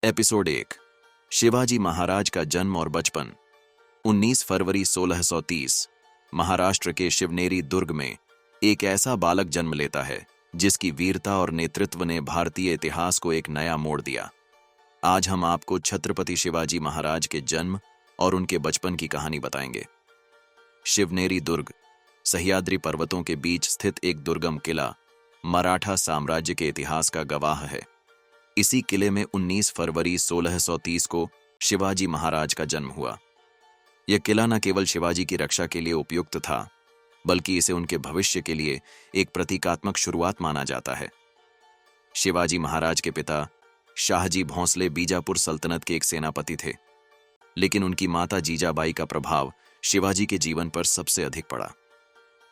Episode 1। Shivaji Maharaj का जन्म और बचपन। 19 फरवरी 1630 महाराष्ट्र के शिवनेरी दुर्ग में एक ऐसा बालक जन्म लेता है जिसकी वीरता और नेतृत्व ने भारतीय इतिहास को एक नया मोड़ दिया। आज हम आपको छत्रपति शिवाजी महाराज के जन्म और उनके बचपन की कहानी बताएंगे। शिवनेरी दुर्ग सह्याद्री पर्वतों के बीच स्थित एक दुर्गम किला मराठा साम्राज्य के इतिहास का गवाह है। इसी किले में 19 फरवरी 1630 को शिवाजी महाराज का जन्म हुआ। यह किला न केवल शिवाजी की रक्षा के लिए उपयुक्त था, बल्कि इसे उनके भविष्य के लिए एक प्रतीकात्मक शुरुआत माना जाता है। शिवाजी महाराज के पिता शाहजी भोंसले बीजापुर सल्तनत के एक सेनापति थे, लेकिन उनकी माता जीजाबाई का प्रभाव शिवाजी के जीवन पर सबसे अधिक पड़ा।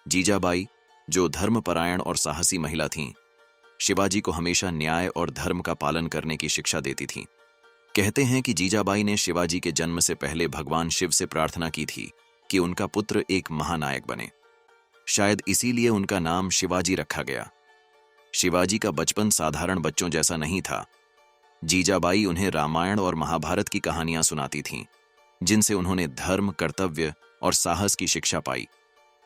जीजाबाई, जो धर्मपरायण और साहसी महिला थीं, शिवाजी को हमेशा न्याय और धर्म का पालन करने की शिक्षा देती थीं। कहते हैं कि जीजाबाई ने शिवाजी के जन्म से पहले भगवान शिव से प्रार्थना की थी कि उनका पुत्र एक महानायक बने। शायद इसीलिए उनका नाम शिवाजी रखा गया। शिवाजी का बचपन साधारण बच्चों जैसा नहीं था। जीजाबाई उन्हें रामायण और महाभारत की कहानियां सुनाती थीं, जिनसे उन्होंने धर्म, कर्तव्य और साहस की शिक्षा पाई।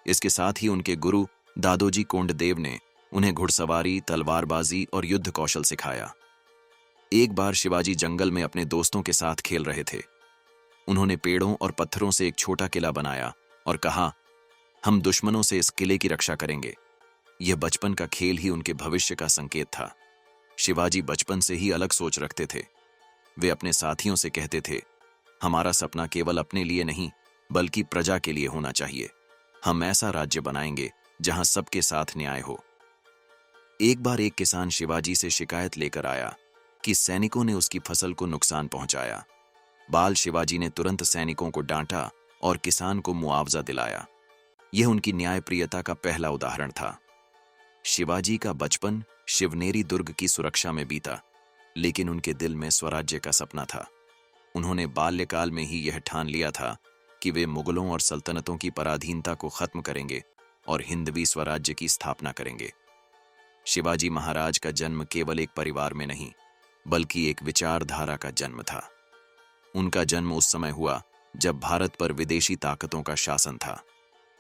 इसके साथ ही उनके गुरु दादोजी कोंडदेव ने उन्हें घुड़सवारी, तलवारबाजी और युद्ध कौशल सिखाया। एक बार शिवाजी जंगल में अपने दोस्तों के साथ खेल रहे थे। उन्होंने पेड़ों और पत्थरों से एक छोटा किला बनाया और कहा, हम दुश्मनों से इस किले की रक्षा करेंगे। यह बचपन का खेल ही उनके भविष्य का संकेत था। शिवाजी बचपन से ही अलग सोच रखते थे। वे अपने साथियों से कहते थे, हमारा सपना केवल अपने लिए नहीं, बल्कि प्रजा के लिए होना चाहिए। हम ऐसा राज्य बनाएंगे जहां सबके साथ न्याय हो। एक बार एक किसान शिवाजी से शिकायत लेकर आया कि सैनिकों ने उसकी फसल को नुकसान पहुंचाया। बाल शिवाजी ने तुरंत सैनिकों को डांटा और किसान को मुआवजा दिलाया। यह उनकी न्यायप्रियता का पहला उदाहरण था। शिवाजी का बचपन शिवनेरी दुर्ग की सुरक्षा में बीता, लेकिन उनके दिल में स्वराज्य का सपना था। उन्होंने बाल्यकाल में ही यह ठान लिया था कि वे मुगलों और सल्तनतों की पराधीनता को खत्म करेंगे और हिंदवी स्वराज्य की स्थापना करेंगे। शिवाजी महाराज का जन्म केवल एक परिवार में नहीं, बल्कि एक विचारधारा का जन्म था। उनका जन्म उस समय हुआ जब भारत पर विदेशी ताकतों का शासन था।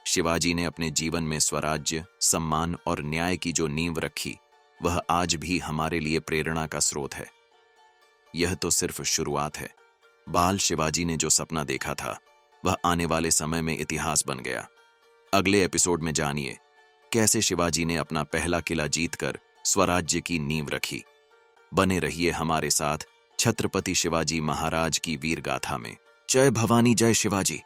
शिवाजी ने अपने जीवन में स्वराज्य, सम्मान और न्याय की जो नींव रखी, वह आज भी हमारे लिए प्रेरणा का स्रोत है। यह तो सिर्फ शुरुआत है। बाल शिवाजी ने जो सपना देखा था, वह आने वाले समय में इतिहास बन गया। अगले एपिसोड में जानिए कैसे शिवाजी ने अपना पहला किला जीतकर स्वराज्य की नींव रखी। बने रहिए हमारे साथ छत्रपति शिवाजी महाराज की वीर गाथा में। जय भवानी, जय शिवाजी।